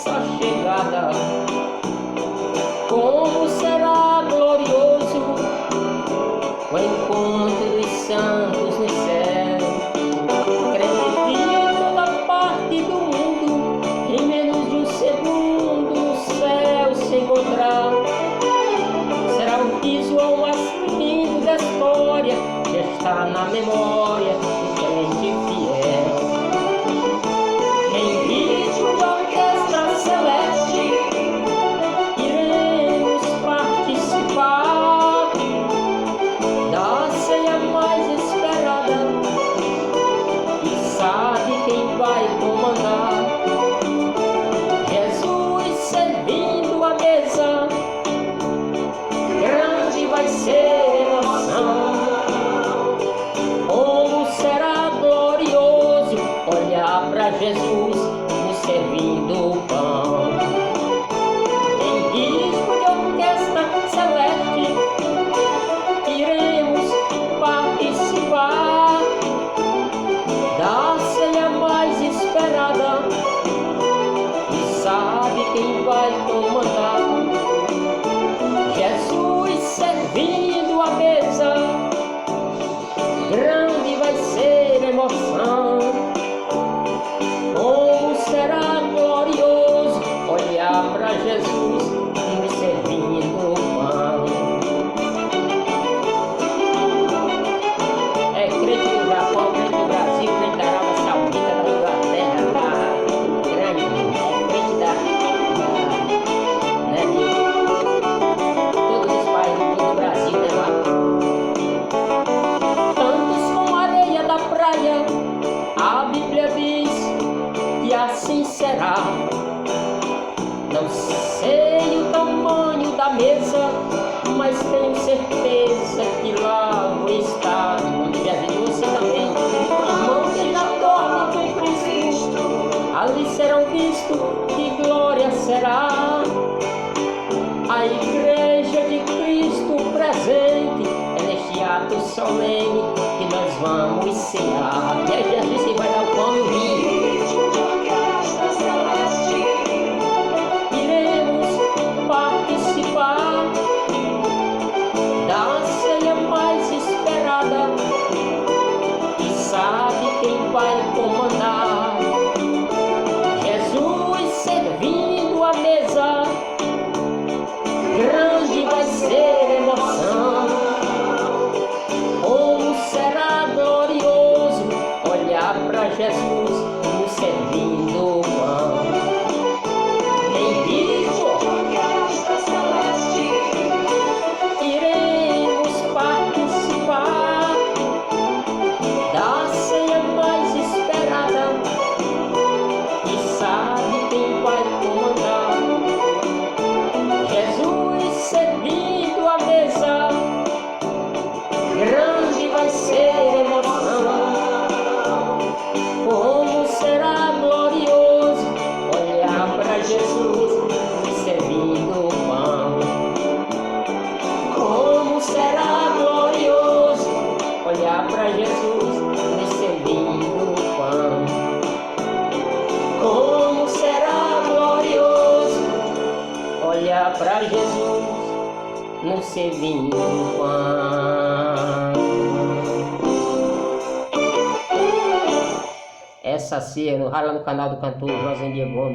vossa chegada. Como será glorioso o encontro dos santos no céu. Creio que toda parte do mundo, em menos de um segundo, no céu se encontrar. Será o visual mais lindo da história, que está na memória do crente fiel. Em ritmo de orquestra celeste, iremos participar da ceia mais esperada. E sabe quem vai comandar? Jesus servindo a mesa. Grande vai ser a emoção. Como será glorioso olhar para Jesus nos servindo o pão. Em ritmo de orquestra celeste, iremos participar da ceia mais esperada. E sabe quem vai comandar? Jesus servindo a mesa. Grande vai ser a emoção. Como será glorioso olhar para Jesus nos servindo o pão. É crente do Japão, crente do Brasil, crente da Arábia Saudita, da Inglaterra, da grande, é crente né, de todos os países do Brasil, né, lá. Tantos como a areia da praia, a Bíblia diz, e assim será. Não sei o tamanho da mesa, mas tenho certeza que lá vou estar. Onde Jesus você também, irmão que já dorme com Cristo, ali serão vistos, que glória será. A igreja de Cristo presente, é neste ato solene que nós vamos cear. E é Jesus que vai dar o pão e o vinho. Iremos participar da ceia mais esperada. E sabe quem vai comandar? Jesus servindo a mesa. Grande vai ser a emoção. Como será glorioso olhar para Jesus nos servindo o pão. Em ritmo celeste, iremos participar da ceia mais esperada. E sabe quem vai comandar? Jesus servindo a mesa. Grande vai ser a emoção. Como será glorioso olhar para Jesus nos servindo o pão. Como será glorioso olhar para Jesus nos servindo o pão. Como será glorioso olhar para Jesus nos servindo o pão. Essa ceia no canal do cantor José Gomes.